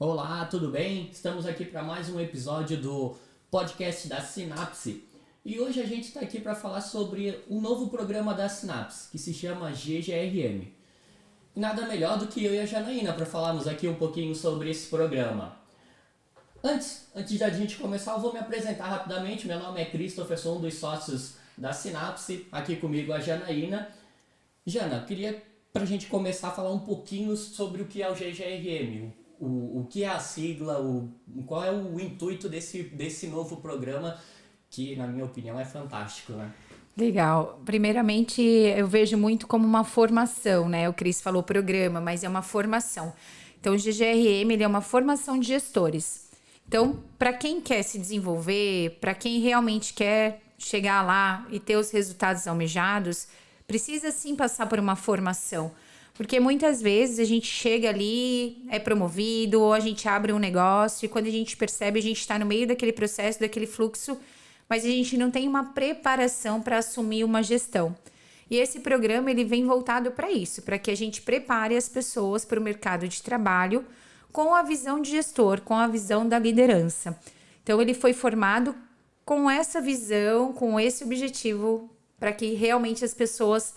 Olá, tudo bem? Estamos aqui para mais um episódio do podcast da Sinapse. E hoje a gente está aqui para falar sobre um novo programa da Sinapse, que se chama GGRM. E nada melhor do que eu e a Janaína para falarmos aqui um pouquinho sobre esse programa. Antes da gente começar, eu vou me apresentar rapidamente. Meu nome é Christopher, sou um dos sócios da Sinapse. Aqui comigo a Janaína. Jana, queria para a gente começar a falar um pouquinho sobre o que é o GGRM. O que é a sigla, qual é o intuito desse novo programa, que na minha opinião é fantástico, né? Legal. Primeiramente, eu vejo muito como uma formação, né? O Cris falou programa, mas é uma formação. Então, o GGRM ele é uma formação de gestores. Então, para quem quer se desenvolver, para quem realmente quer chegar lá e ter os resultados almejados, precisa sim passar por uma formação. Porque muitas vezes a gente chega ali, é promovido, ou a gente abre um negócio, e quando a gente percebe, a gente está no meio daquele processo, daquele fluxo, mas a gente não tem uma preparação para assumir uma gestão. E esse programa ele vem voltado para isso, para que a gente prepare as pessoas para o mercado de trabalho com a visão de gestor, com a visão da liderança. Então ele foi formado com essa visão, com esse objetivo, para que realmente as pessoas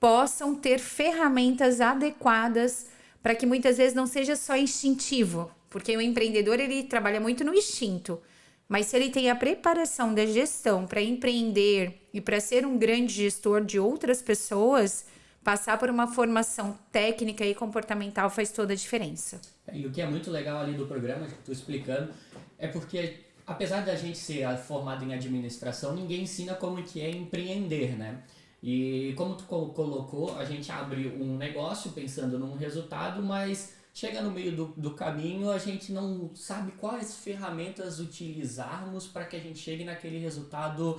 possam ter ferramentas adequadas para que muitas vezes não seja só instintivo, porque o empreendedor ele trabalha muito no instinto, mas se ele tem a preparação da gestão para empreender e para ser um grande gestor de outras pessoas, passar por uma formação técnica e comportamental faz toda a diferença. E o que é muito legal ali do programa, que estou explicando, é porque apesar da gente ser formado em administração, ninguém ensina como que é empreender, né? E como tu colocou, a gente abre um negócio pensando num resultado, mas chega no meio do caminho, a gente não sabe quais ferramentas utilizarmos para que a gente chegue naquele resultado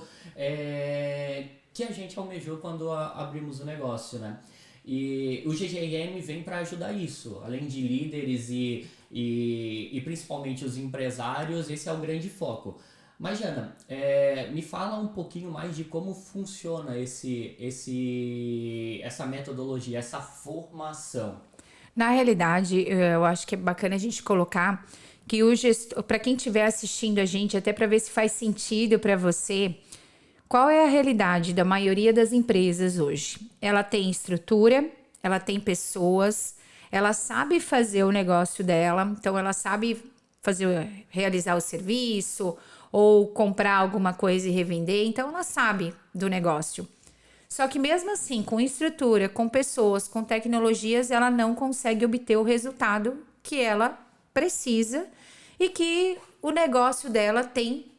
que a gente almejou quando abrimos o negócio, né? E o GGRM vem para ajudar isso, além de líderes e principalmente os empresários, esse é o grande foco. Mas, Jana, me fala um pouquinho mais de como funciona essa metodologia, essa formação. Na realidade, eu acho que é bacana a gente colocar que o gestor, para quem estiver assistindo a gente, até para ver se faz sentido para você, qual é a realidade da maioria das empresas hoje? Ela tem estrutura, ela tem pessoas, ela sabe fazer o negócio dela, então ela sabe realizar o serviço ou comprar alguma coisa e revender, então ela sabe do negócio. Só que mesmo assim, com estrutura, com pessoas, com tecnologias, ela não consegue obter o resultado que ela precisa e que o negócio dela tem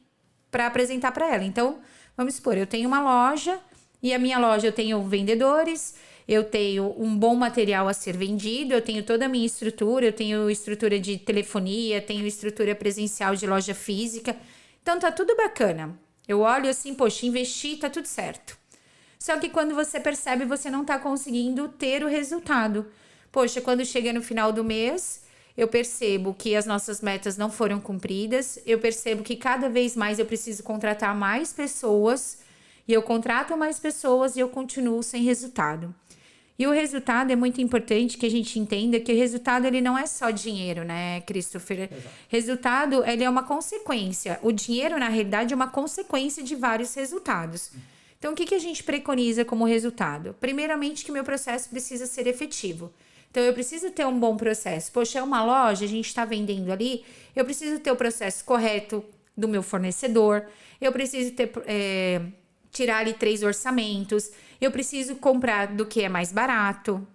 para apresentar para ela. Então, vamos supor, eu tenho uma loja e a minha loja eu tenho vendedores, eu tenho um bom material a ser vendido, eu tenho toda a minha estrutura, eu tenho estrutura de telefonia, tenho estrutura presencial de loja física. Então tá tudo bacana. Eu olho assim, poxa, investi, tá tudo certo. Só que quando você percebe, você não tá conseguindo ter o resultado. Poxa, quando chega no final do mês, eu percebo que as nossas metas não foram cumpridas, eu percebo que cada vez mais eu preciso contratar mais pessoas, e eu contrato mais pessoas e eu continuo sem resultado. E o resultado é muito importante que a gente entenda que o resultado ele não é só dinheiro, né, Christopher? Exato. Resultado, ele é uma consequência. O dinheiro, na realidade, é uma consequência de vários resultados. Então, o que a gente preconiza como resultado? Primeiramente, que meu processo precisa ser efetivo. Então, eu preciso ter um bom processo. Poxa, é uma loja, a gente está vendendo ali, eu preciso ter o processo correto do meu fornecedor, eu preciso ter... tirar ali 3 orçamentos, eu preciso comprar do que é mais barato,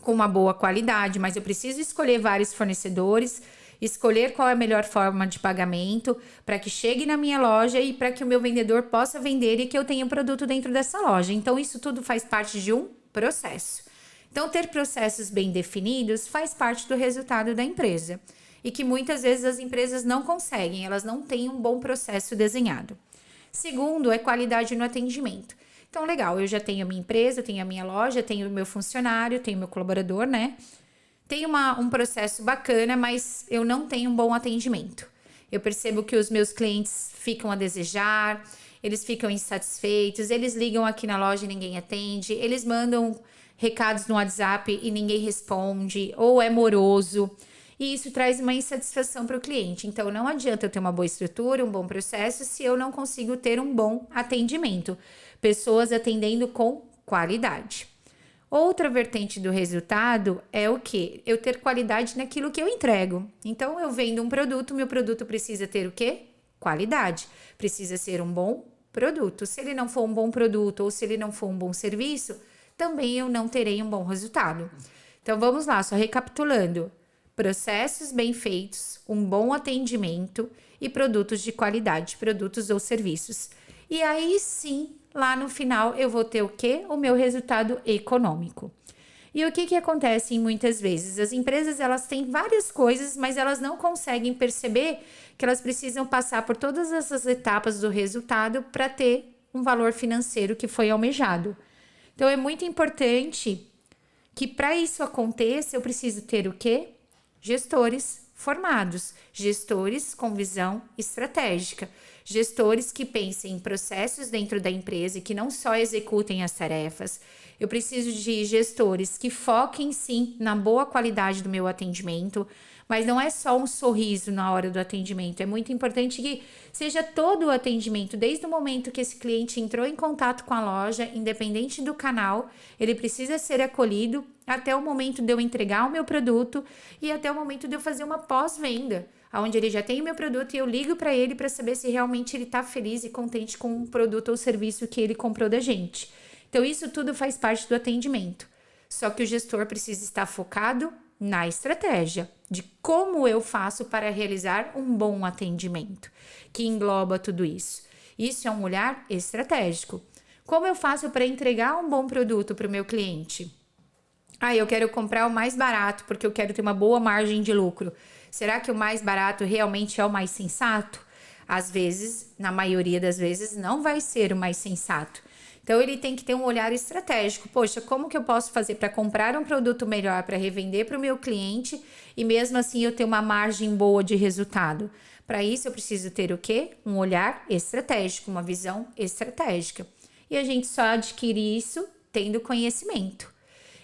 com uma boa qualidade, mas eu preciso escolher vários fornecedores, escolher qual é a melhor forma de pagamento para que chegue na minha loja e para que o meu vendedor possa vender e que eu tenha um produto dentro dessa loja. Então, isso tudo faz parte de um processo. Então, ter processos bem definidos faz parte do resultado da empresa e que muitas vezes as empresas não conseguem, elas não têm um bom processo desenhado. Segundo, é qualidade no atendimento. Então, legal, eu já tenho a minha empresa, eu tenho a minha loja, tenho o meu funcionário, tenho o meu colaborador, né? Tenho um processo bacana, mas eu não tenho um bom atendimento. Eu percebo que os meus clientes ficam a desejar, eles ficam insatisfeitos, eles ligam aqui na loja e ninguém atende, eles mandam recados no WhatsApp e ninguém responde, ou é moroso. E isso traz uma insatisfação para o cliente. Então, não adianta eu ter uma boa estrutura, um bom processo, se eu não consigo ter um bom atendimento. Pessoas atendendo com qualidade. Outra vertente do resultado é o quê? Eu ter qualidade naquilo que eu entrego. Então, eu vendo um produto, meu produto precisa ter o quê? Qualidade. Precisa ser um bom produto. Se ele não for um bom produto ou se ele não for um bom serviço, também eu não terei um bom resultado. Então, vamos lá, só recapitulando. Processos bem feitos, um bom atendimento e produtos de qualidade, produtos ou serviços. E aí sim, lá no final eu vou ter o quê? O meu resultado econômico. E o que acontece muitas vezes? As empresas, elas têm várias coisas, mas elas não conseguem perceber que elas precisam passar por todas essas etapas do resultado para ter um valor financeiro que foi almejado. Então, é muito importante que para isso aconteça, eu preciso ter o quê? Gestores formados, gestores com visão estratégica, gestores que pensem em processos dentro da empresa e que não só executem as tarefas. Eu preciso de gestores que foquem sim na boa qualidade do meu atendimento, mas não é só um sorriso na hora do atendimento. É muito importante que seja todo o atendimento, desde o momento que esse cliente entrou em contato com a loja, independente do canal, ele precisa ser acolhido até o momento de eu entregar o meu produto e até o momento de eu fazer uma pós-venda, onde ele já tem o meu produto e eu ligo para ele para saber se realmente ele está feliz e contente com o produto ou serviço que ele comprou da gente. Então, isso tudo faz parte do atendimento. Só que o gestor precisa estar focado na estratégia de como eu faço para realizar um bom atendimento, que engloba tudo isso. Isso é um olhar estratégico. Como eu faço para entregar um bom produto para o meu cliente? Eu quero comprar o mais barato porque eu quero ter uma boa margem de lucro. Será que o mais barato realmente é o mais sensato? Às vezes, na maioria das vezes, não vai ser o mais sensato. Então, ele tem que ter um olhar estratégico. Poxa, como que eu posso fazer para comprar um produto melhor, para revender para o meu cliente e mesmo assim eu ter uma margem boa de resultado? Para isso, eu preciso ter o quê? Um olhar estratégico, uma visão estratégica. E a gente só adquire isso tendo conhecimento.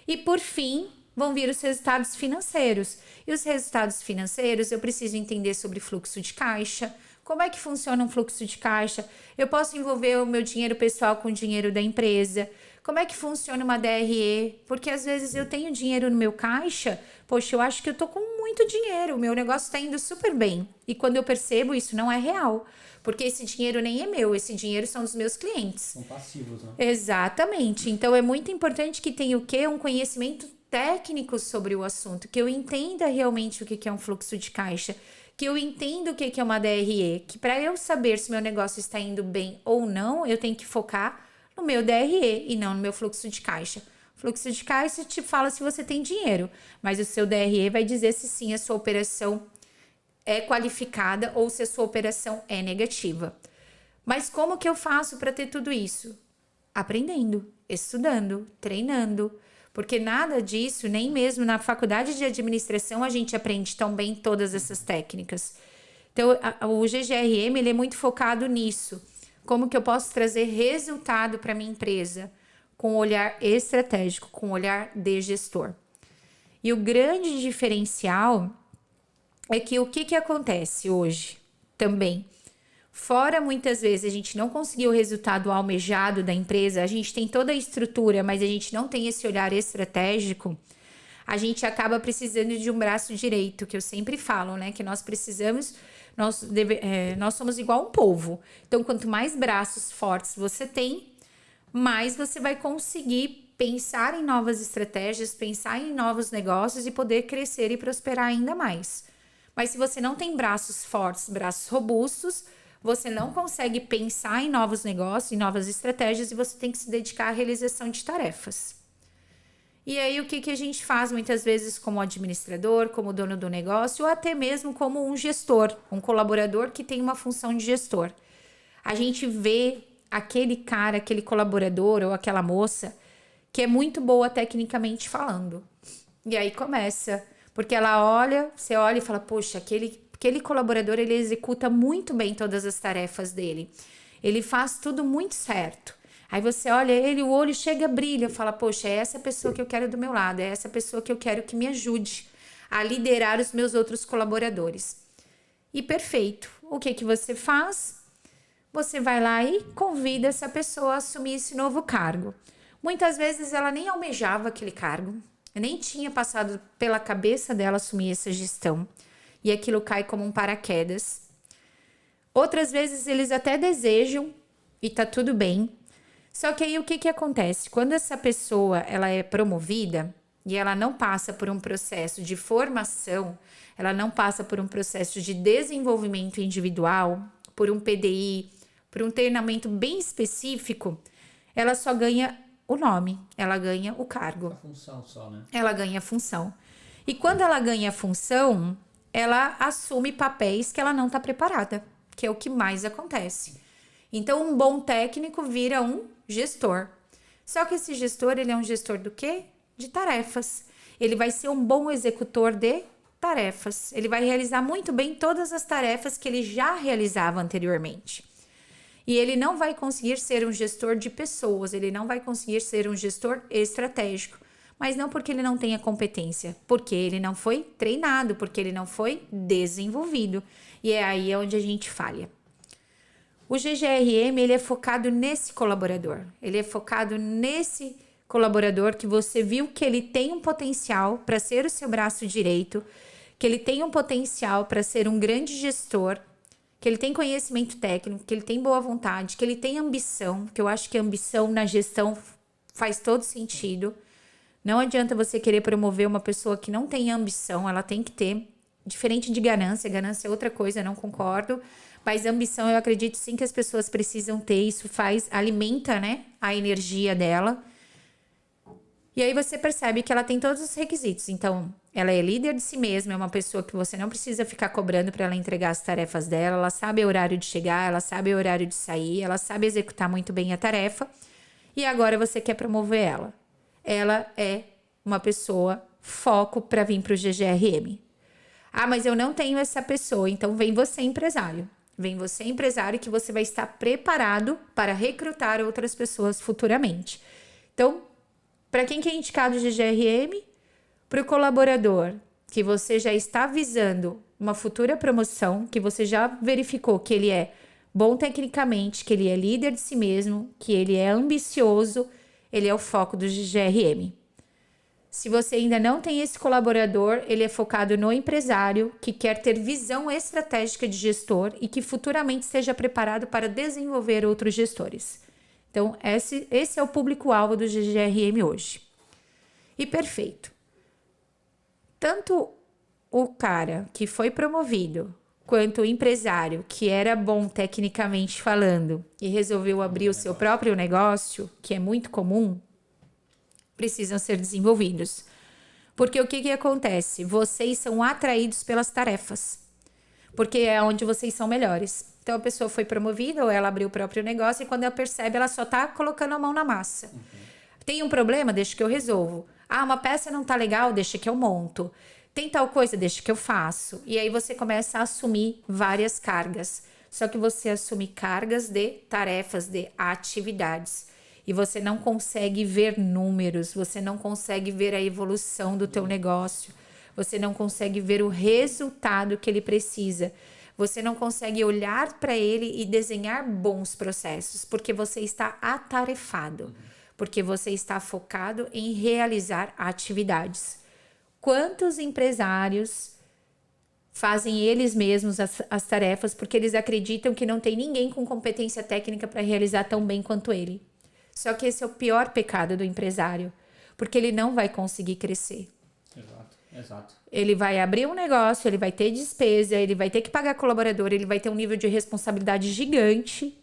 E, por fim, vão vir os resultados financeiros. E os resultados financeiros, eu preciso entender sobre fluxo de caixa. Como é que funciona um fluxo de caixa? Eu posso envolver o meu dinheiro pessoal com o dinheiro da empresa? Como é que funciona uma DRE? Porque às vezes eu tenho dinheiro no meu caixa, poxa, eu acho que eu tô com muito dinheiro, o meu negócio está indo super bem. E quando eu percebo, isso não é real. Porque esse dinheiro nem é meu, esse dinheiro são dos meus clientes. São passivos, né? Exatamente. Então, é muito importante que tenha o quê? Um conhecimento técnico sobre o assunto, que eu entenda realmente o que é um fluxo de caixa, que eu entenda o que é uma DRE, que para eu saber se meu negócio está indo bem ou não, eu tenho que focar no meu DRE e não no meu fluxo de caixa. Fluxo de caixa te fala se você tem dinheiro, mas o seu DRE vai dizer se sim a sua operação é qualificada ou se a sua operação é negativa. Mas como que eu faço para ter tudo isso? Aprendendo, estudando, treinando. Porque nada disso, nem mesmo na faculdade de administração, a gente aprende tão bem todas essas técnicas. Então, o GGRM ele é muito focado nisso. Como que eu posso trazer resultado para minha empresa? Com um olhar estratégico, com um olhar de gestor. E o grande diferencial é que o que acontece hoje também? Fora muitas vezes a gente não conseguiu o resultado almejado da empresa, a gente tem toda a estrutura, mas a gente não tem esse olhar estratégico, a gente acaba precisando de um braço direito, que eu sempre falo, né? Que nós precisamos, nós somos igual um polvo. Então, quanto mais braços fortes você tem, mais você vai conseguir pensar em novas estratégias, pensar em novos negócios e poder crescer e prosperar ainda mais. Mas se você não tem braços fortes, braços robustos, você não consegue pensar em novos negócios, em novas estratégias e você tem que se dedicar à realização de tarefas. E aí o que a gente faz muitas vezes como administrador, como dono do negócio ou até mesmo como um gestor, um colaborador que tem uma função de gestor. A gente vê aquele cara, aquele colaborador ou aquela moça que é muito boa tecnicamente falando. E aí começa, porque ela olha, você olha e fala, poxa, aquele colaborador, ele executa muito bem todas as tarefas dele. Ele faz tudo muito certo. Aí você olha ele, o olho chega, brilha, fala, poxa, é essa pessoa que eu quero do meu lado, é essa pessoa que eu quero que me ajude a liderar os meus outros colaboradores. E perfeito. O que você faz? Você vai lá e convida essa pessoa a assumir esse novo cargo. Muitas vezes ela nem almejava aquele cargo, nem tinha passado pela cabeça dela assumir essa gestão. E aquilo cai como um paraquedas. Outras vezes eles até desejam e tá tudo bem. Só que aí o que acontece? Quando essa pessoa ela é promovida e ela não passa por um processo de formação, ela não passa por um processo de desenvolvimento individual, por um PDI, por um treinamento bem específico, ela só ganha o nome, ela ganha o cargo. A função só, né? Ela ganha a função. E quando ela ganha a função, ela assume papéis que ela não está preparada, que é o que mais acontece. Então, um bom técnico vira um gestor. Só que esse gestor, ele é um gestor do quê? De tarefas. Ele vai ser um bom executor de tarefas. Ele vai realizar muito bem todas as tarefas que ele já realizava anteriormente. E ele não vai conseguir ser um gestor de pessoas, ele não vai conseguir ser um gestor estratégico. Mas não porque ele não tenha competência, porque ele não foi treinado, porque ele não foi desenvolvido. E é aí onde a gente falha. O GGRM, ele é focado nesse colaborador. Ele é focado nesse colaborador que você viu que ele tem um potencial para ser o seu braço direito, que ele tem um potencial para ser um grande gestor, que ele tem conhecimento técnico, que ele tem boa vontade, que ele tem ambição, que eu acho que a ambição na gestão faz todo sentido. Não adianta você querer promover uma pessoa que não tem ambição, ela tem que ter, diferente de ganância é outra coisa, não concordo, mas ambição eu acredito sim que as pessoas precisam ter, isso alimenta, né, a energia dela. E aí você percebe que ela tem todos os requisitos, então ela é líder de si mesma, é uma pessoa que você não precisa ficar cobrando para ela entregar as tarefas dela, ela sabe o horário de chegar, ela sabe o horário de sair, ela sabe executar muito bem a tarefa, e agora você quer promover ela. Ela é uma pessoa foco para vir para o GGRM. Ah, mas eu não tenho essa pessoa, então vem você empresário. Vem você empresário que você vai estar preparado para recrutar outras pessoas futuramente. Então, para quem que é indicado o GGRM? Para o colaborador que você já está visando uma futura promoção, que você já verificou que ele é bom tecnicamente, que ele é líder de si mesmo, que ele é ambicioso, ele é o foco do GGRM. Se você ainda não tem esse colaborador, ele é focado no empresário que quer ter visão estratégica de gestor e que futuramente esteja preparado para desenvolver outros gestores. Então, esse é o público-alvo do GGRM hoje. E perfeito. Tanto o cara que foi promovido, quanto o empresário que era bom tecnicamente falando e resolveu abrir o seu próprio negócio, que é muito comum, precisam ser desenvolvidos. Porque o que acontece? Vocês são atraídos pelas tarefas. Porque é onde vocês são melhores. Então a pessoa foi promovida ou ela abriu o próprio negócio e quando ela percebe, ela só está colocando a mão na massa. Uhum. Tem um problema? Deixa que eu resolvo. Ah, uma peça não tá legal? Deixa que eu monto. Tem tal coisa? Deixa que eu faço. E aí você começa a assumir várias cargas. Só que você assume cargas de tarefas, de atividades. E você não consegue ver números, você não consegue ver a evolução do teu negócio. Você não consegue ver o resultado que ele precisa. Você não consegue olhar para ele e desenhar bons processos, porque você está atarefado, porque você está focado em realizar atividades. Quantos empresários fazem eles mesmos as tarefas porque eles acreditam que não tem ninguém com competência técnica para realizar tão bem quanto ele? Só que esse é o pior pecado do empresário, porque ele não vai conseguir crescer. Exato. Ele vai abrir um negócio, ele vai ter despesa, ele vai ter que pagar colaborador, ele vai ter um nível de responsabilidade gigante,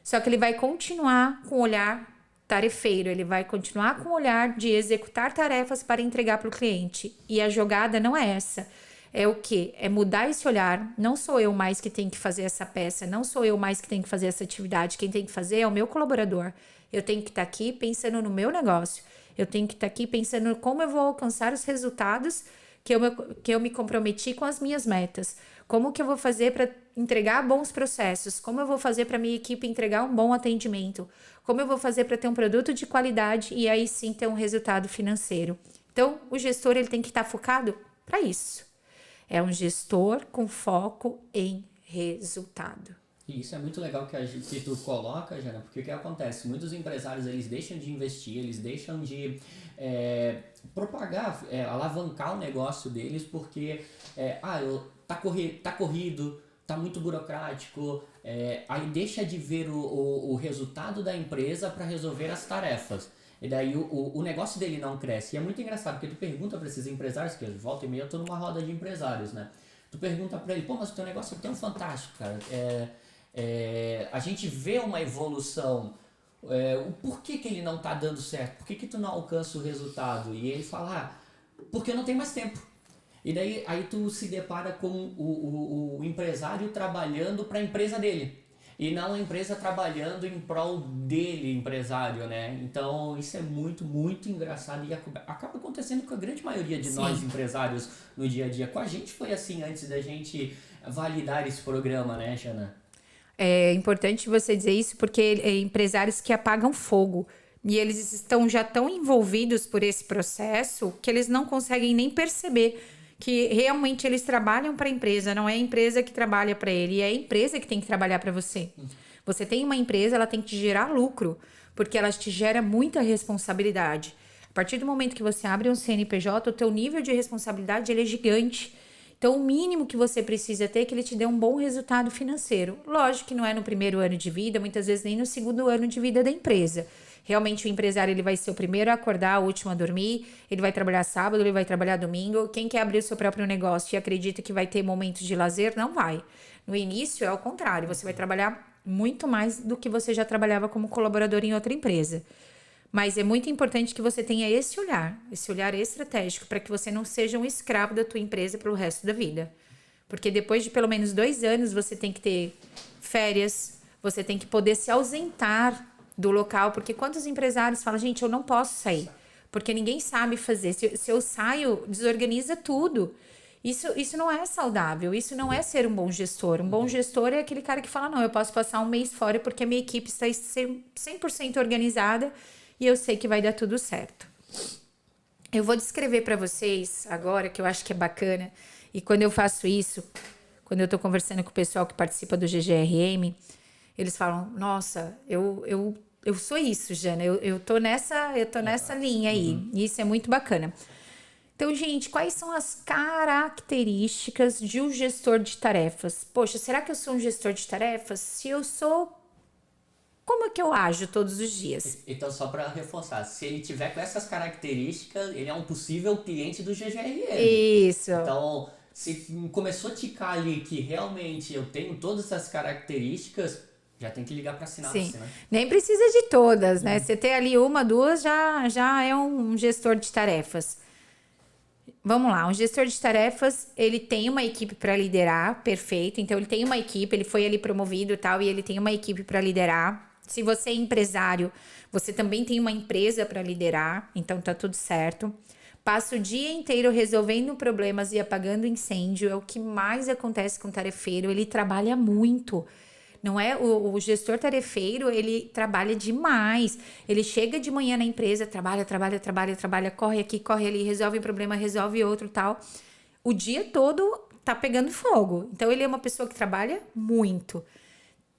só que ele vai continuar com o olhar tarefeiro, ele vai continuar com o olhar de executar tarefas para entregar para o cliente. E a jogada não é essa. É o quê? É mudar esse olhar. Não sou eu mais que tenho que fazer essa peça, não sou eu mais que tenho que fazer essa atividade. Quem tem que fazer é o meu colaborador. Eu tenho que estar aqui pensando no meu negócio. Eu tenho que estar aqui pensando como eu vou alcançar os resultados que eu me comprometi com as minhas metas. Como que eu vou fazer para entregar bons processos? Como eu vou fazer para minha equipe entregar um bom atendimento? Como eu vou fazer para ter um produto de qualidade e aí sim ter um resultado financeiro? Então, o gestor ele tem que estar focado para isso. É um gestor com foco em resultado. E isso é muito legal que tu coloca, Jana, porque o que acontece? Muitos empresários, eles deixam de investir, eles deixam de propagar, alavancar o negócio deles porque tá corrido, tá muito burocrático, aí deixa de ver o resultado da empresa para resolver as tarefas. E daí o negócio dele não cresce. E é muito engraçado, porque tu pergunta para esses empresários, que volta e meia eu tô numa roda de empresários, né? Tu pergunta para ele, pô, mas o teu negócio é tão fantástico, cara. A gente vê uma evolução, o porquê que ele não tá dando certo, por que tu não alcança o resultado? E ele fala, porque eu não tenho mais tempo. E daí aí tu se depara com o empresário trabalhando para a empresa dele e não a empresa trabalhando em prol dele, empresário, né? Então isso é muito, muito engraçado e acaba acontecendo com a grande maioria de nós empresários no dia a dia. Com a gente foi assim antes da gente validar esse programa, né, Jana? É importante você dizer isso porque empresários que apagam fogo e eles estão já tão envolvidos por esse processo que eles não conseguem nem perceber que realmente eles trabalham para a empresa, não é a empresa que trabalha para ele, é a empresa que tem que trabalhar para você. Você tem uma empresa, ela tem que te gerar lucro, porque ela te gera muita responsabilidade. A partir do momento que você abre um CNPJ, o teu nível de responsabilidade ele é gigante. Então, o mínimo que você precisa ter é que ele te dê um bom resultado financeiro. Lógico que não é no primeiro ano de vida, muitas vezes nem no segundo ano de vida da empresa. Realmente o empresário ele vai ser o primeiro a acordar, o último a dormir, ele vai trabalhar sábado, ele vai trabalhar domingo. Quem quer abrir o seu próprio negócio e acredita que vai ter momentos de lazer, não vai. No início é o contrário, você vai trabalhar muito mais do que você já trabalhava como colaborador em outra empresa. Mas é muito importante que você tenha esse olhar estratégico, para que você não seja um escravo da tua empresa pelo resto da vida. Porque depois de pelo menos 2 anos, você tem que ter férias, você tem que poder se ausentar do local, porque quantos empresários falam, gente, eu não posso sair, porque ninguém sabe fazer. Se eu saio, desorganiza tudo. Isso não é saudável, isso não é ser um bom gestor. Um bom gestor é aquele cara que fala, não, eu posso passar um mês fora porque a minha equipe está 100% organizada e eu sei que vai dar tudo certo. Eu vou descrever para vocês agora, que eu acho que é bacana, e quando eu faço isso, quando eu estou conversando com o pessoal que participa do GGRM, eles falam, nossa, eu sou isso, Jana, eu tô nessa linha aí, e isso é muito bacana. Então, gente, quais são as características de um gestor de tarefas? Poxa, será que eu sou um gestor de tarefas? Se eu sou, como é que eu ajo todos os dias? Então, só para reforçar, se ele tiver com essas características, ele é um possível cliente do GGRM. Isso. Então, se começou a ticar ali que realmente eu tenho todas essas características, já tem que ligar para sinapse, né? Nem precisa de todas, né? Você ter ali 1, 2 já é um gestor de tarefas. Vamos lá, um gestor de tarefas, ele tem uma equipe para liderar, perfeito. Então, ele tem uma equipe, ele foi ali promovido e tal, e ele tem uma equipe para liderar. Se você é empresário, você também tem uma empresa para liderar, então tá tudo certo. Passa o dia inteiro resolvendo problemas e apagando incêndio, é o que mais acontece com o tarefeiro, ele trabalha muito. Não é o gestor tarefeiro, ele trabalha demais. Ele chega de manhã na empresa, trabalha, corre aqui, corre ali, resolve um problema, resolve outro, tal. O dia todo tá pegando fogo. Então ele é uma pessoa que trabalha muito.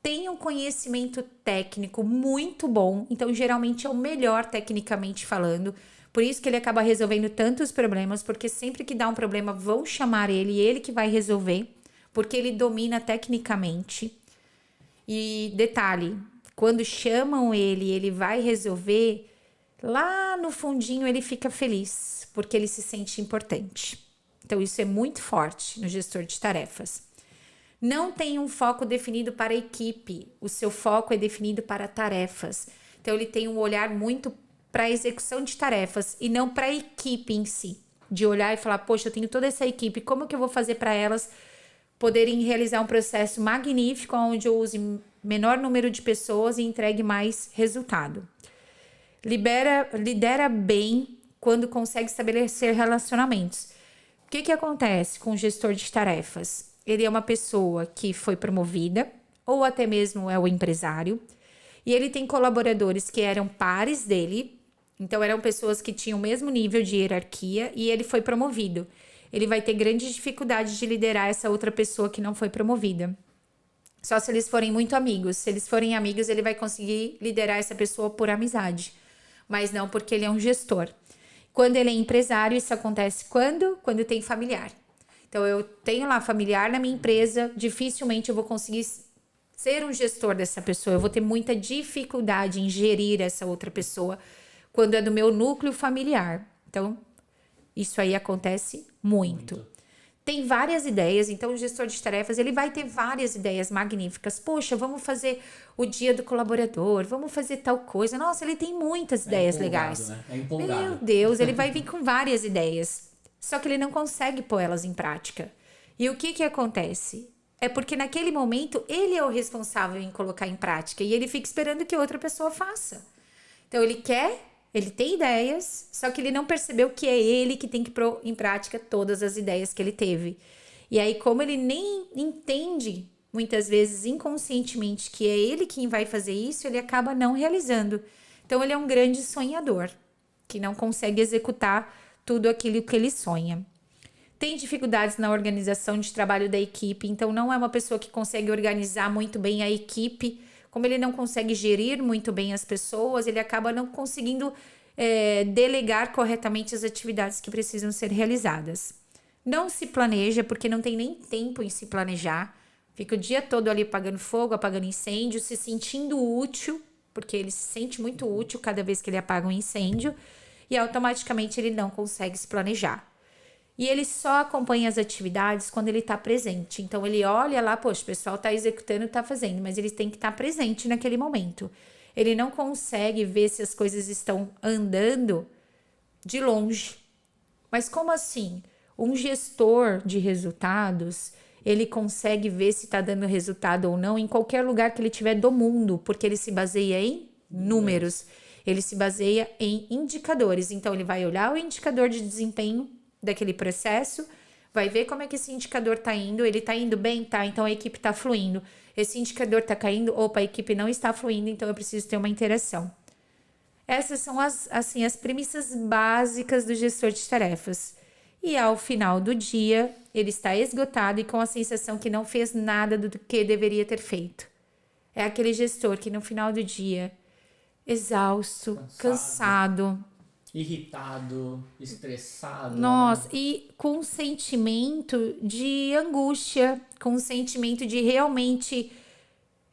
Tem um conhecimento técnico muito bom, então geralmente é o melhor tecnicamente falando. Por isso que ele acaba resolvendo tantos problemas, porque sempre que dá um problema vão chamar ele que vai resolver, porque ele domina tecnicamente. E detalhe, quando chamam ele vai resolver, lá no fundinho ele fica feliz, porque ele se sente importante. Então isso é muito forte no gestor de tarefas. Não tem um foco definido para a equipe, o seu foco é definido para tarefas. Então ele tem um olhar muito para a execução de tarefas e não para a equipe em si. De olhar e falar, poxa, eu tenho toda essa equipe, como que eu vou fazer para elas poderem realizar um processo magnífico onde eu use menor número de pessoas e entregue mais resultado. Lidera bem quando consegue estabelecer relacionamentos. O que acontece com o gestor de tarefas? Ele é uma pessoa que foi promovida, ou até mesmo é o empresário, e ele tem colaboradores que eram pares dele, então eram pessoas que tinham o mesmo nível de hierarquia e ele foi promovido. ele vai ter grande dificuldade de liderar essa outra pessoa que não foi promovida. Só se eles forem muito amigos. Se eles forem amigos, ele vai conseguir liderar essa pessoa por amizade, mas não porque ele é um gestor. Quando ele é empresário, isso acontece quando tem familiar. Então, eu tenho lá familiar na minha empresa, dificilmente eu vou conseguir ser um gestor dessa pessoa. Eu vou ter muita dificuldade em gerir essa outra pessoa quando é do meu núcleo familiar. Então, isso aí acontece muito. Tem várias ideias, então o gestor de tarefas, ele vai ter várias ideias magníficas. Poxa, vamos fazer o dia do colaborador, vamos fazer tal coisa. Nossa, ele tem muitas ideias legais. Né? É empolgado. Meu Deus, ele vai vir com várias ideias. Só que ele não consegue pôr elas em prática. E o que acontece? É porque naquele momento ele é o responsável em colocar em prática e ele fica esperando que outra pessoa faça. Então ele tem ideias, só que ele não percebeu que é ele que tem que pôr em prática todas as ideias que ele teve. E aí, como ele nem entende, muitas vezes inconscientemente, que é ele quem vai fazer isso, ele acaba não realizando. Então, ele é um grande sonhador, que não consegue executar tudo aquilo que ele sonha. Tem dificuldades na organização de trabalho da equipe, então não é uma pessoa que consegue organizar muito bem a equipe. Como ele não consegue gerir muito bem as pessoas, ele acaba não conseguindo delegar corretamente as atividades que precisam ser realizadas. Não se planeja, porque não tem nem tempo em se planejar. Fica o dia todo ali apagando fogo, apagando incêndio, se sentindo útil, porque ele se sente muito útil cada vez que ele apaga um incêndio, e automaticamente ele não consegue se planejar. E ele só acompanha as atividades quando ele está presente. Então, ele olha lá, poxa, o pessoal está executando, está fazendo, mas ele tem que estar presente naquele momento. Ele não consegue ver se as coisas estão andando de longe. Mas como assim? Um gestor de resultados, ele consegue ver se está dando resultado ou não em qualquer lugar que ele tiver do mundo, porque ele se baseia em números. Ele se baseia em indicadores. Então, ele vai olhar o indicador de desempenho daquele processo, vai ver como é que esse indicador está indo. Ele está indo bem? Tá, então a equipe está fluindo. Esse indicador está caindo? Opa, a equipe não está fluindo, então eu preciso ter uma interação. Essas são as premissas básicas do gestor de tarefas. E ao final do dia, ele está esgotado e com a sensação que não fez nada do que deveria ter feito. É aquele gestor que no final do dia, exausto, cansado, irritado, estressado. Nossa, né? E com um sentimento de angústia, com um sentimento de realmente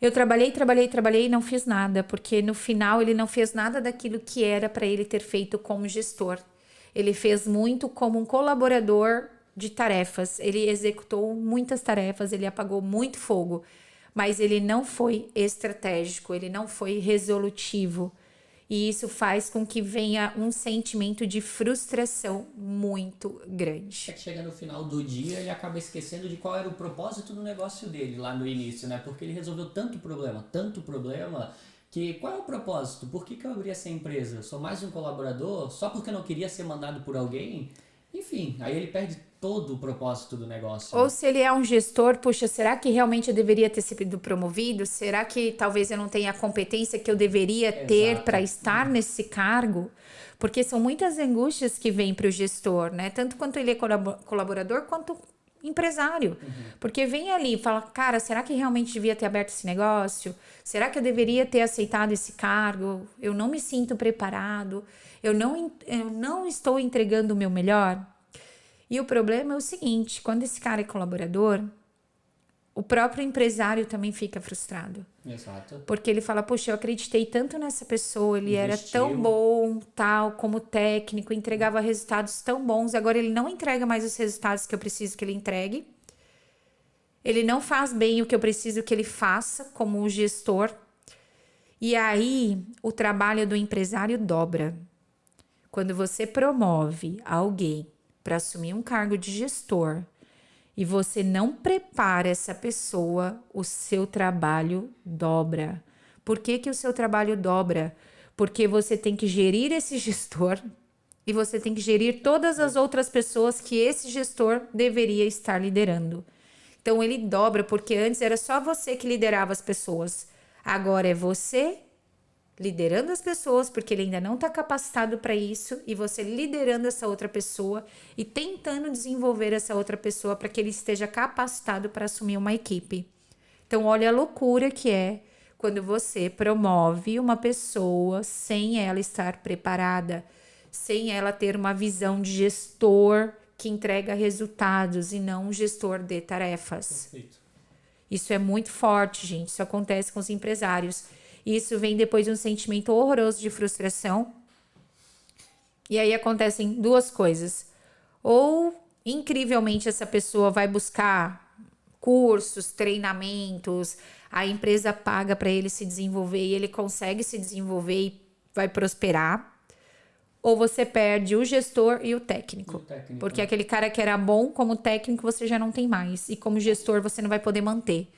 eu trabalhei e não fiz nada, porque no final ele não fez nada daquilo que era para ele ter feito como gestor. Ele fez muito como um colaborador de tarefas, ele executou muitas tarefas, ele apagou muito fogo, mas ele não foi estratégico, ele não foi resolutivo. E isso faz com que venha um sentimento de frustração muito grande. É que chega no final do dia e acaba esquecendo de qual era o propósito do negócio dele lá no início, né? Porque ele resolveu tanto problema, que qual é o propósito? Por que eu abri essa empresa? Sou mais um colaborador? Só porque eu não queria ser mandado por alguém? Enfim, aí ele perde todo o propósito do negócio. Ou se ele é um gestor, puxa, será que realmente eu deveria ter sido promovido? Será que talvez eu não tenha a competência que eu deveria ter para estar nesse cargo? Porque são muitas angústias que vêm para o gestor, né? Tanto quanto ele é colaborador, quanto empresário. Porque vem ali e fala, cara, será que realmente devia ter aberto esse negócio? Será que eu deveria ter aceitado esse cargo? Eu não me sinto preparado. Eu não estou entregando o meu melhor. E o problema é o seguinte, quando esse cara é colaborador, o próprio empresário também fica frustrado. Exato. Porque ele fala, poxa, eu acreditei tanto nessa pessoa, ele era tão bom, tal, como técnico, entregava resultados tão bons, agora ele não entrega mais os resultados que eu preciso que ele entregue. Ele não faz bem o que eu preciso que ele faça como gestor. E aí, o trabalho do empresário dobra. Quando você promove alguém para assumir um cargo de gestor e você não prepara essa pessoa, o seu trabalho dobra. Por que o seu trabalho dobra? Porque você tem que gerir esse gestor e você tem que gerir todas as outras pessoas que esse gestor deveria estar liderando. Então ele dobra, porque antes era só você que liderava as pessoas. Agora é você liderando as pessoas, porque ele ainda não está capacitado para isso, e você liderando essa outra pessoa e tentando desenvolver essa outra pessoa para que ele esteja capacitado para assumir uma equipe. Então, olha a loucura que é quando você promove uma pessoa sem ela estar preparada, sem ela ter uma visão de gestor que entrega resultados e não um gestor de tarefas. Perfeito. Isso é muito forte, gente. Isso acontece com os empresários. Isso vem depois de um sentimento horroroso de frustração. E aí acontecem duas coisas. Ou, incrivelmente, essa pessoa vai buscar cursos, treinamentos, a empresa paga para ele se desenvolver e ele consegue se desenvolver e vai prosperar. Ou você perde o gestor e o técnico. Porque aquele cara que era bom como técnico você já não tem mais. E como gestor você não vai poder manter.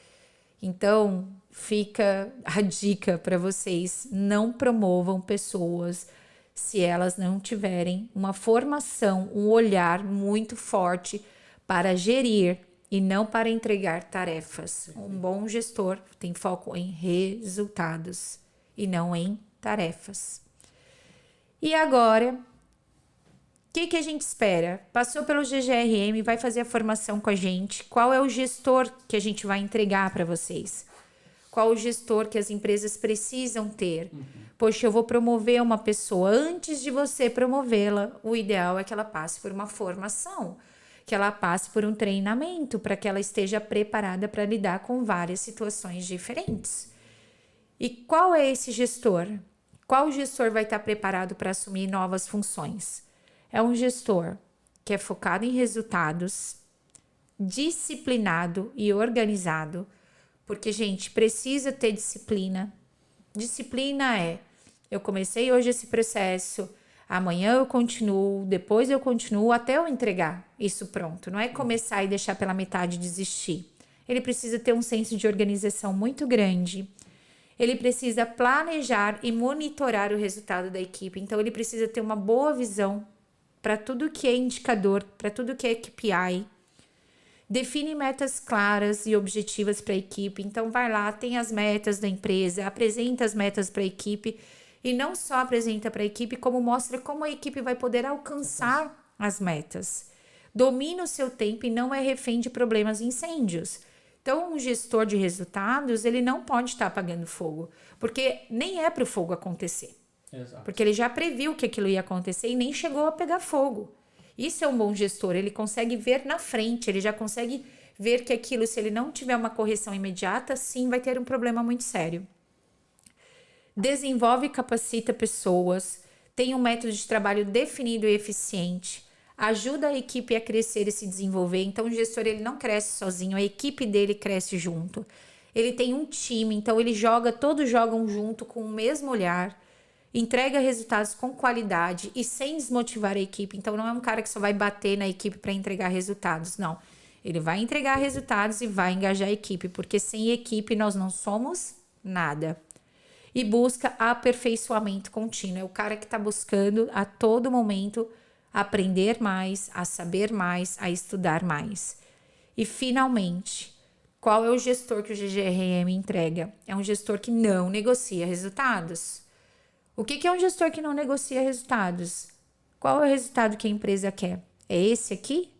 Então, fica a dica para vocês: não promovam pessoas se elas não tiverem uma formação, um olhar muito forte para gerir e não para entregar tarefas. Um bom gestor tem foco em resultados e não em tarefas. E agora, o que a gente espera? Passou pelo GGRM, vai fazer a formação com a gente. Qual é o gestor que a gente vai entregar para vocês? Qual o gestor que as empresas precisam ter? Poxa, eu vou promover uma pessoa. Antes de você promovê-la, o ideal é que ela passe por uma formação, que ela passe por um treinamento, para que ela esteja preparada para lidar com várias situações diferentes. E qual é esse gestor? Qual gestor vai estar preparado para assumir novas funções? É um gestor que é focado em resultados, disciplinado e organizado, porque, gente, precisa ter disciplina. Disciplina é: eu comecei hoje esse processo, amanhã eu continuo, depois eu continuo até eu entregar isso pronto. Não é começar e deixar pela metade e desistir. Ele precisa ter um senso de organização muito grande. Ele precisa planejar e monitorar o resultado da equipe. Então, ele precisa ter uma boa visão para tudo que é indicador, para tudo que é KPI. Define metas claras e objetivas para a equipe. Então, vai lá, tem as metas da empresa, apresenta as metas para a equipe. E não só apresenta para a equipe, como mostra como a equipe vai poder alcançar as metas. Domina o seu tempo e não é refém de problemas e incêndios. Então, um gestor de resultados, ele não pode estar apagando fogo, porque nem é para o fogo acontecer. Exato. Porque ele já previu que aquilo ia acontecer e nem chegou a pegar fogo. Isso é um bom gestor, ele consegue ver na frente, ele já consegue ver que aquilo, se ele não tiver uma correção imediata, sim, vai ter um problema muito sério. Desenvolve e capacita pessoas, tem um método de trabalho definido e eficiente, ajuda a equipe a crescer e se desenvolver. Então, o gestor, ele não cresce sozinho, a equipe dele cresce junto. Ele tem um time, então todos jogam junto com o mesmo olhar, entrega resultados com qualidade e sem desmotivar a equipe. Então, não é um cara que só vai bater na equipe para entregar resultados, não. Ele vai entregar resultados e vai engajar a equipe, porque sem equipe nós não somos nada. E busca aperfeiçoamento contínuo. É o cara que está buscando a todo momento aprender mais, a saber mais, a estudar mais. E, finalmente, qual é o gestor que o GGRM entrega? É um gestor que não negocia resultados. O que é um gestor que não negocia resultados? Qual é o resultado que a empresa quer? É esse aqui?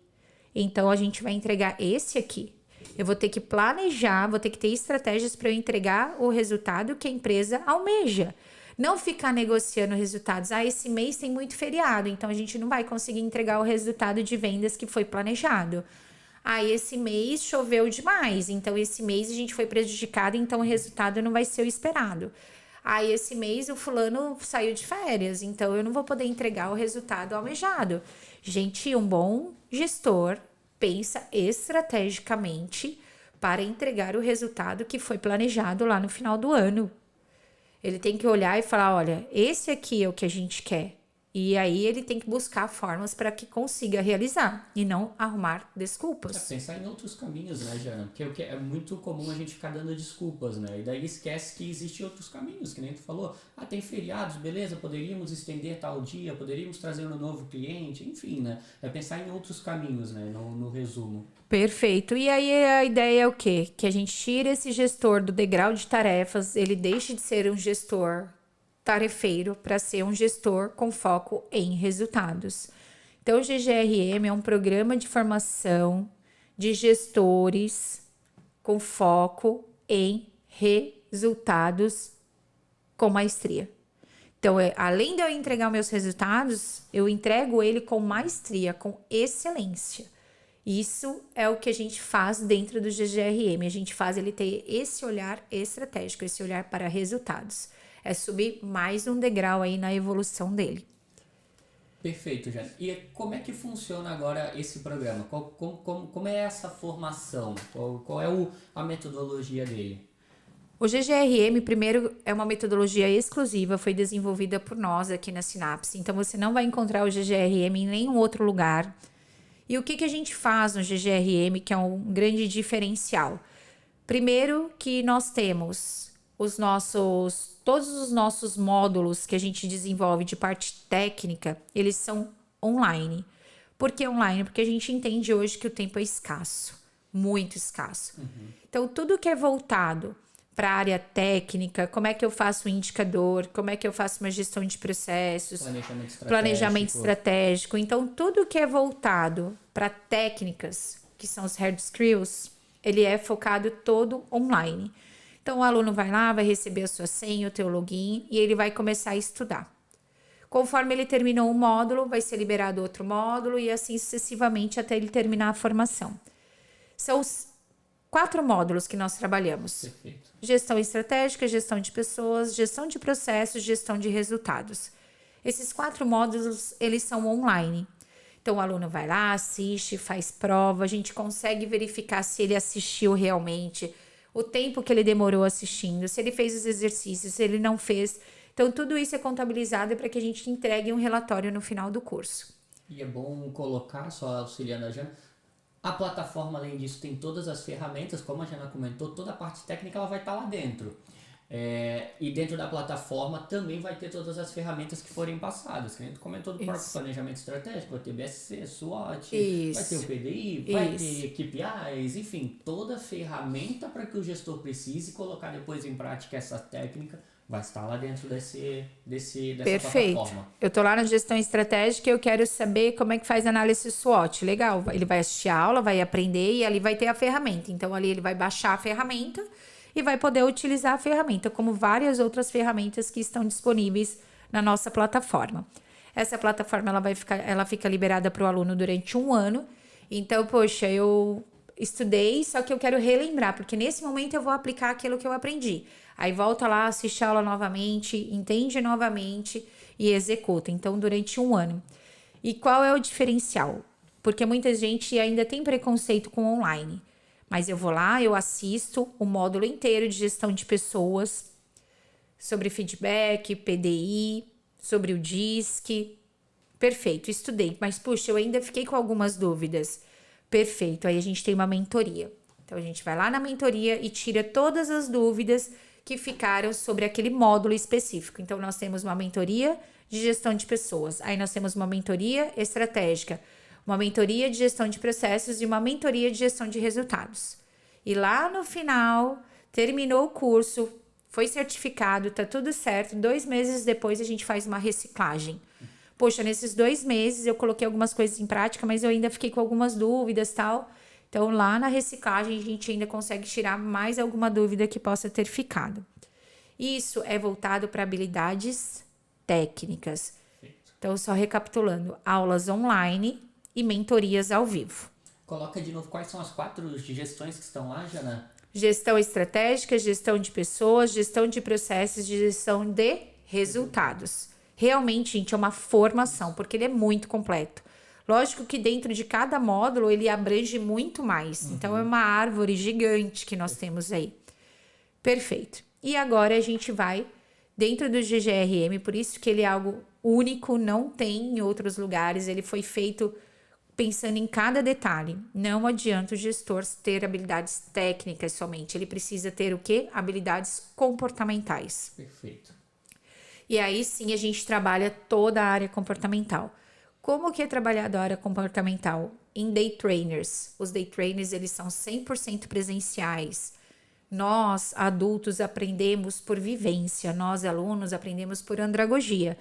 Então, a gente vai entregar esse aqui. Eu vou ter que planejar, vou ter que ter estratégias para eu entregar o resultado que a empresa almeja. Não ficar negociando resultados. Esse mês tem muito feriado, então a gente não vai conseguir entregar o resultado de vendas que foi planejado. Esse mês choveu demais, então esse mês a gente foi prejudicado, então o resultado não vai ser o esperado. Esse mês o fulano saiu de férias, então eu não vou poder entregar o resultado almejado. Gente, um bom gestor pensa estrategicamente para entregar o resultado que foi planejado lá no final do ano. Ele tem que olhar e falar, olha, esse aqui é o que a gente quer. E aí ele tem que buscar formas para que consiga realizar e não arrumar desculpas. Pensar em outros caminhos, né, Jana? Porque é muito comum a gente ficar dando desculpas, né? E daí esquece que existem outros caminhos, que nem tu falou. Tem feriados, beleza, poderíamos estender tal dia, poderíamos trazer um novo cliente, enfim, né? É pensar em outros caminhos, né, no resumo. Perfeito. E aí a ideia é o quê? Que a gente tire esse gestor do degrau de tarefas, ele deixe de ser um gestor tarefeiro para ser um gestor com foco em resultados. Então, o GGRM é um programa de formação de gestores com foco em resultados com maestria. Então, além de eu entregar meus resultados, eu entrego ele com maestria, com excelência. Isso é o que a gente faz dentro do GGRM. A gente faz ele ter esse olhar estratégico, esse olhar para resultados. É subir mais um degrau aí na evolução dele. Perfeito, Jane. E como é que funciona agora esse programa? Como é essa formação? Qual é a metodologia dele? O GGRM, primeiro, é uma metodologia exclusiva, foi desenvolvida por nós aqui na Sinapse. Então, você não vai encontrar o GGRM em nenhum outro lugar. E o que a gente faz no GGRM, que é um grande diferencial? Primeiro, que nós temos todos os nossos módulos que a gente desenvolve de parte técnica, eles são online. Por que online? Porque a gente entende hoje que o tempo é escasso, muito escasso. Então, tudo que é voltado para a área técnica, como é que eu faço um indicador, como é que eu faço uma gestão de processos, planejamento estratégico. Então, tudo que é voltado para técnicas, que são os hard skills, ele é focado todo online. Então, o aluno vai lá, vai receber a sua senha, o teu login, e ele vai começar a estudar. Conforme ele terminou um módulo, vai ser liberado outro módulo, e assim sucessivamente até ele terminar a formação. São os 4 módulos que nós trabalhamos. Perfeito. Gestão estratégica, gestão de pessoas, gestão de processos, gestão de resultados. Esses 4 módulos, eles são online. Então, o aluno vai lá, assiste, faz prova, a gente consegue verificar se ele assistiu realmente, o tempo que ele demorou assistindo, se ele fez os exercícios, se ele não fez. Então, tudo isso é contabilizado para que a gente entregue um relatório no final do curso. E é bom colocar, só auxiliando a Jana, a plataforma, além disso, tem todas as ferramentas, como a Jana comentou, toda a parte técnica ela vai estar lá dentro. E dentro da plataforma também vai ter todas as ferramentas que forem passadas. Que a gente comentou do próprio planejamento estratégico, vai ter BSC, SWOT, vai ter o PDI, vai ter KPIs, enfim, toda ferramenta para que o gestor precise colocar depois em prática essa técnica vai estar lá dentro dessa Perfeito. plataforma. Eu tô lá na gestão estratégica e eu quero saber como é que faz análise SWOT. Legal, ele vai assistir a aula, vai aprender e ali vai ter a ferramenta. Então, ali ele vai baixar a ferramenta e vai poder utilizar a ferramenta, como várias outras ferramentas que estão disponíveis na nossa plataforma. Essa plataforma ela fica liberada para o aluno durante 1 ano. Então, poxa, eu estudei, só que eu quero relembrar, porque nesse momento eu vou aplicar aquilo que eu aprendi. Aí volta lá, assiste a aula novamente, entende novamente e executa. Então, durante 1 ano. E qual é o diferencial? Porque muita gente ainda tem preconceito com online. Mas eu vou lá, eu assisto o módulo inteiro de gestão de pessoas, sobre feedback, PDI, sobre o DISC. Perfeito, estudei. Mas, puxa, eu ainda fiquei com algumas dúvidas. Perfeito, aí a gente tem uma mentoria. Então, a gente vai lá na mentoria e tira todas as dúvidas que ficaram sobre aquele módulo específico. Então, nós temos uma mentoria de gestão de pessoas. Aí, nós temos uma mentoria estratégica, uma mentoria de gestão de processos e uma mentoria de gestão de resultados. E lá no final, terminou o curso, foi certificado, tá tudo certo. 2 meses depois, a gente faz uma reciclagem. Poxa, nesses 2 meses eu coloquei algumas coisas em prática, mas eu ainda fiquei com algumas dúvidas e tal. Então, lá na reciclagem, a gente ainda consegue tirar mais alguma dúvida que possa ter ficado. Isso é voltado para habilidades técnicas. Então, só recapitulando, aulas online e mentorias ao vivo. Coloca de novo quais são as 4 gestões que estão lá, Jana? Gestão estratégica, gestão de pessoas, gestão de processos, gestão de resultados. Realmente, gente, é uma formação, porque ele é muito completo. Lógico que dentro de cada módulo ele abrange muito mais. Então, é uma árvore gigante que nós temos aí. Perfeito. E agora a gente vai dentro do GGRM, por isso que ele é algo único, não tem em outros lugares. Ele foi feito pensando em cada detalhe. Não adianta o gestor ter habilidades técnicas somente. Ele precisa ter o quê? Habilidades comportamentais. Perfeito. E aí sim a gente trabalha toda a área comportamental. Como que é trabalhado a área comportamental? Em day trainers. Os day trainers, eles são 100% presenciais. Nós, adultos, aprendemos por vivência, nós, alunos, aprendemos por andragogia.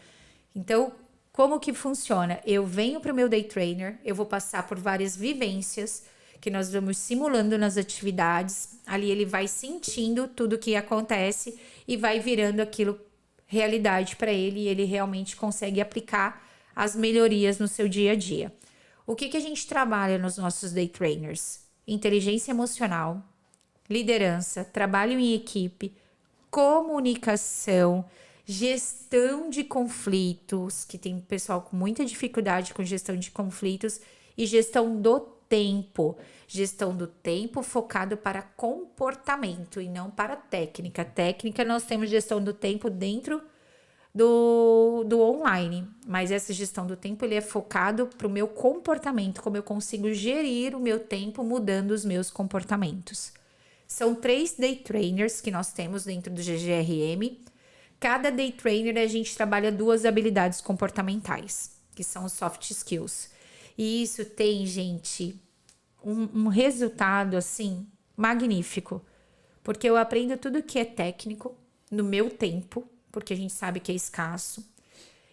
Então, como que funciona? Eu venho para o meu day trainer, eu vou passar por várias vivências que nós vamos simulando nas atividades. Ali ele vai sentindo tudo que acontece e vai virando aquilo realidade para ele e ele realmente consegue aplicar as melhorias no seu dia a dia. O que a gente trabalha nos nossos day trainers? Inteligência emocional, liderança, trabalho em equipe, comunicação, gestão de conflitos, que tem pessoal com muita dificuldade com gestão de conflitos, e gestão do tempo. Gestão do tempo focado para comportamento e não para técnica. Técnica, nós temos gestão do tempo dentro do online, mas essa gestão do tempo ele é focado para o meu comportamento, como eu consigo gerir o meu tempo mudando os meus comportamentos. São 3 day trainers que nós temos dentro do GGRM. Cada day trainer a gente trabalha 2 habilidades comportamentais, que são os soft skills. E isso tem, gente, um resultado assim magnífico, porque eu aprendo tudo que é técnico no meu tempo, porque a gente sabe que é escasso.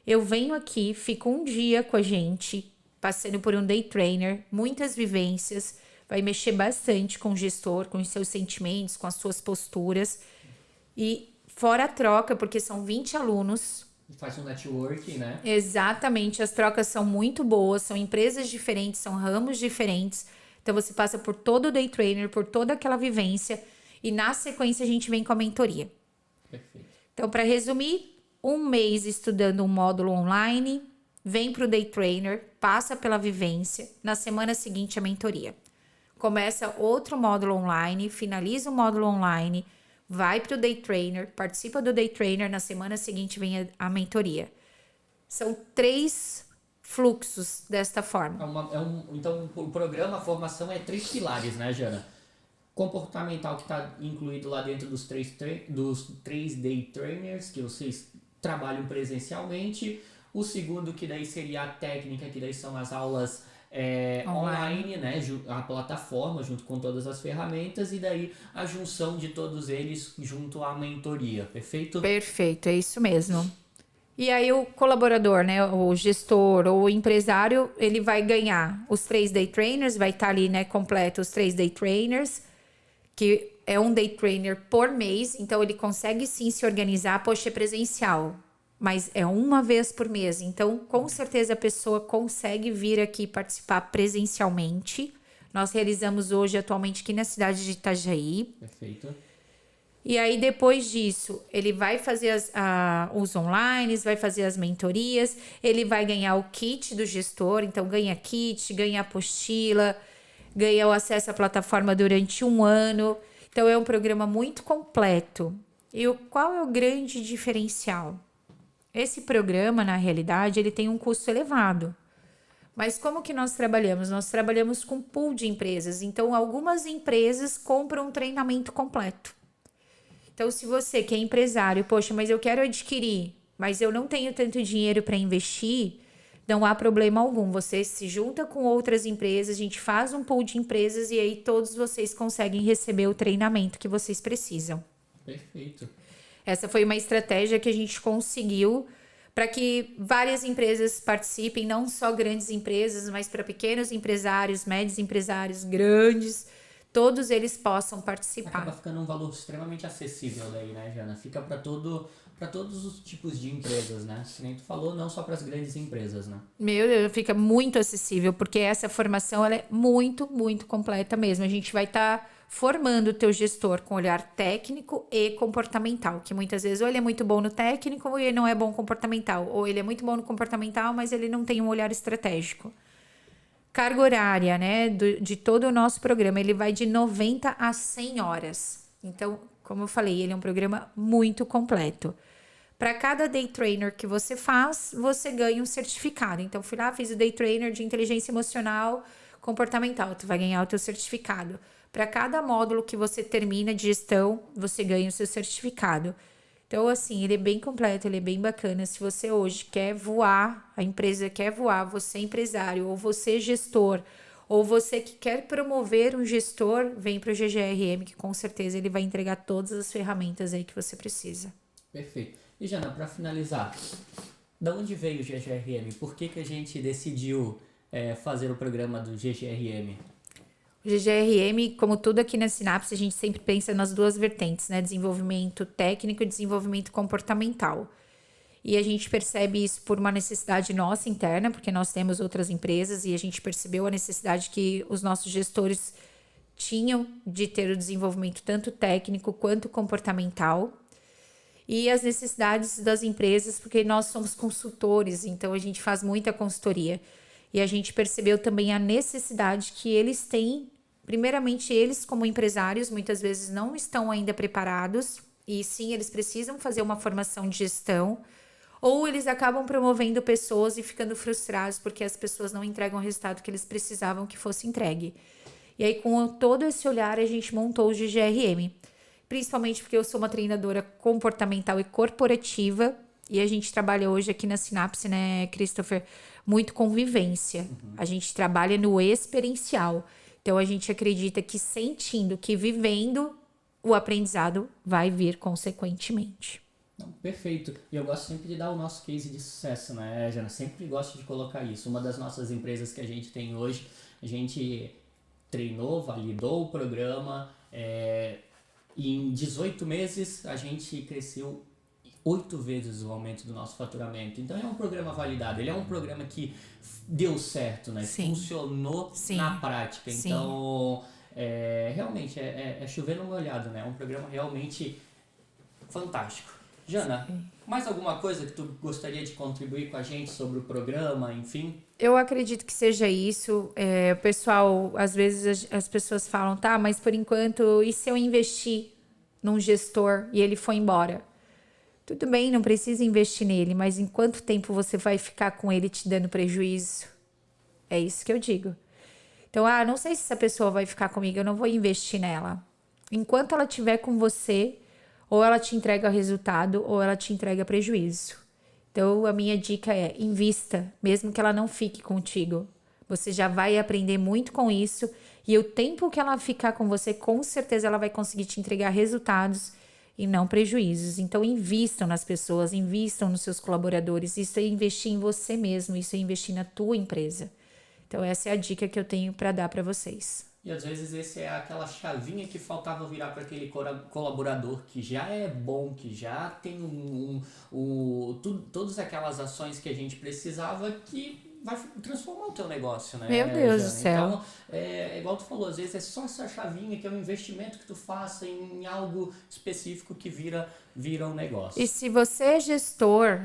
Eu venho aqui, fico um dia com a gente, passando por um day trainer, muitas vivências, vai mexer bastante com o gestor, com os seus sentimentos, com as suas posturas. E fora a troca, porque são 20 alunos. Faz um networking, né? Exatamente, as trocas são muito boas, são empresas diferentes, são ramos diferentes. Então você passa por todo o day trainer, por toda aquela vivência e na sequência a gente vem com a mentoria. Perfeito. Então, para resumir, 1 mês estudando um módulo online, vem para o day trainer, passa pela vivência, na semana seguinte a mentoria. Começa outro módulo online, finaliza o módulo online, vai para o day trainer, participa do day trainer, na semana seguinte vem a mentoria. São 3 fluxos desta forma. Então, o programa, a formação é 3 pilares, né, Jana? Comportamental, que está incluído lá dentro dos 3 day trainers, que vocês trabalham presencialmente. O segundo, que daí seria a técnica, que daí são as aulas online, né? A plataforma, junto com todas as ferramentas. E daí a junção de todos eles junto à mentoria, perfeito? Perfeito, é isso mesmo. E aí o colaborador, né, o gestor ou o empresário, ele vai ganhar os 3 day trainers, vai estar ali, né, completo os 3 day trainers, que é um day trainer por mês, então ele consegue sim se organizar, poxa, é presencial, mas é uma vez por mês, então com certeza a pessoa consegue vir aqui participar presencialmente. Nós realizamos hoje atualmente aqui na cidade de Itajaí. Perfeito. E aí, depois disso, ele vai fazer os online, vai fazer as mentorias, ele vai ganhar o kit do gestor, então ganha kit, ganha apostila, ganha o acesso à plataforma durante 1 ano. Então, é um programa muito completo. E qual é o grande diferencial? Esse programa, na realidade, ele tem um custo elevado. Mas como que nós trabalhamos? Nós trabalhamos com pool de empresas. Então, algumas empresas compram um treinamento completo. Então, se você que é empresário, poxa, mas eu quero adquirir, mas eu não tenho tanto dinheiro para investir, não há problema algum. Você se junta com outras empresas, a gente faz um pool de empresas e aí todos vocês conseguem receber o treinamento que vocês precisam. Perfeito. Essa foi uma estratégia que a gente conseguiu para que várias empresas participem, não só grandes empresas, mas para pequenos empresários, médios empresários, grandes, todos eles possam participar. Acaba ficando um valor extremamente acessível daí, né, Jana? Fica para todos os tipos de empresas, né? Que nem tu falou, não só para as grandes empresas, né? Meu Deus, fica muito acessível, porque essa formação ela é muito, muito completa mesmo. A gente vai estar formando o teu gestor com olhar técnico e comportamental, que muitas vezes ou ele é muito bom no técnico ou ele não é bom no comportamental, ou ele é muito bom no comportamental, mas ele não tem um olhar estratégico. Carga horária, né, de todo o nosso programa, ele vai de 90 a 100 horas. Então, como eu falei, ele é um programa muito completo. Para cada day trainer que você faz, você ganha um certificado. Então, fui lá, fiz o day trainer de inteligência emocional comportamental, tu vai ganhar o teu certificado. Para cada módulo que você termina de gestão, você ganha o seu certificado. Então, assim, ele é bem completo, ele é bem bacana. Se você hoje quer voar, a empresa quer voar, você é empresário, ou você é gestor, Ou você que quer promover um gestor, vem para o GGRM, que com certeza ele vai entregar todas as ferramentas aí que você precisa. Perfeito. E Jana, para finalizar, da onde veio o GGRM? Por que a gente decidiu fazer o programa do GGRM? O GGRM, como tudo aqui na Sinapse, a gente sempre pensa nas duas vertentes, né? Desenvolvimento técnico e desenvolvimento comportamental. E a gente percebe isso por uma necessidade nossa interna, porque nós temos outras empresas e a gente percebeu a necessidade que os nossos gestores tinham de ter o desenvolvimento tanto técnico quanto comportamental. E as necessidades das empresas, porque nós somos consultores, então a gente faz muita consultoria. E a gente percebeu também a necessidade que eles têm, primeiramente eles como empresários, muitas vezes não estão ainda preparados, e sim, eles precisam fazer uma formação de gestão, ou eles acabam promovendo pessoas e ficando frustrados porque as pessoas não entregam o resultado que eles precisavam que fosse entregue. E aí, com todo esse olhar, a gente montou o GGRM. Principalmente porque eu sou uma treinadora comportamental e corporativa, e a gente trabalha hoje aqui na Sinapse, né, Christopher, muito com vivência. A gente trabalha no experiencial. Então, a gente acredita que sentindo, que vivendo, o aprendizado vai vir consequentemente. Não, perfeito. E eu gosto sempre de dar o nosso case de sucesso, né, Jana? Sempre gosto de colocar isso. Uma das nossas empresas que a gente tem hoje, a gente treinou, validou o programa, e em 18 meses a gente cresceu 8 vezes o aumento do nosso faturamento. Então é um programa validado, ele é um programa que deu certo, né? Sim. Funcionou Sim. na prática. Sim. Então, realmente, é chover no molhado, né? É um programa realmente fantástico. Jana, mais alguma coisa que tu gostaria de contribuir com a gente sobre o programa, enfim? Eu acredito que seja isso. Pessoal, às vezes as pessoas falam, tá, mas por enquanto, e se eu investir num gestor e ele for embora? Tudo bem, não precisa investir nele, mas em quanto tempo você vai ficar com ele te dando prejuízo? É isso que eu digo. Então, não sei se essa pessoa vai ficar comigo, eu não vou investir nela. Enquanto ela estiver com você, ou ela te entrega resultado, ou ela te entrega prejuízo. Então, a minha dica é, invista, mesmo que ela não fique contigo. Você já vai aprender muito com isso, e o tempo que ela ficar com você, com certeza ela vai conseguir te entregar resultados e não prejuízos. Então, invistam nas pessoas, invistam nos seus colaboradores. Isso é investir em você mesmo, isso é investir na tua empresa. Então, essa é a dica que eu tenho para dar para vocês. E às vezes esse é aquela chavinha que faltava virar para aquele colaborador que já é bom, que já tem todas aquelas ações que a gente precisava, que vai transformar o teu negócio, né? Meu Deus Jana? do céu. Então, igual tu falou, às vezes é só essa chavinha que é um investimento que tu faça em algo específico que vira um negócio. E se você é gestor,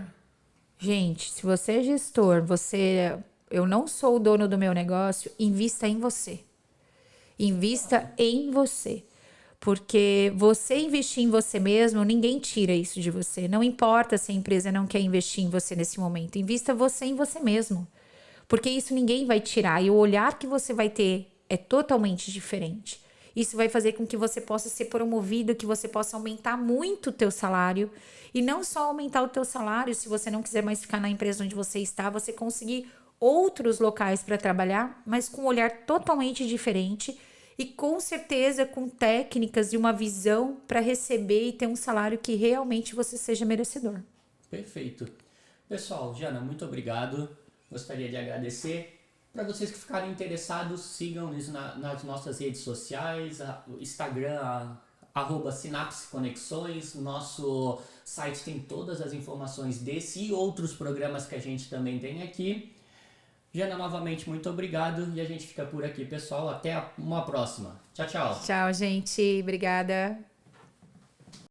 gente, se você é gestor, eu não sou o dono do meu negócio, invista em você. Invista em você. Porque você investir em você mesmo, ninguém tira isso de você. Não importa se a empresa não quer investir em você nesse momento. Invista você em você mesmo. Porque isso ninguém vai tirar. E o olhar que você vai ter é totalmente diferente. Isso vai fazer com que você possa ser promovido, que você possa aumentar muito o teu salário. E não só aumentar o teu salário, se você não quiser mais ficar na empresa onde você está, você conseguir outros locais para trabalhar, mas com um olhar totalmente diferente e com certeza com técnicas e uma visão para receber e ter um salário que realmente você seja merecedor. Perfeito. Pessoal, Jana, muito obrigado. Gostaria de agradecer. Para vocês que ficarem interessados, sigam-nos nas nossas redes sociais, o Instagram, @Sinapse Conexões. Nosso site tem todas as informações desse e outros programas que a gente também tem aqui. Jana, novamente, muito obrigado e a gente fica por aqui, pessoal. Até uma próxima. Tchau, tchau. Tchau, gente. Obrigada.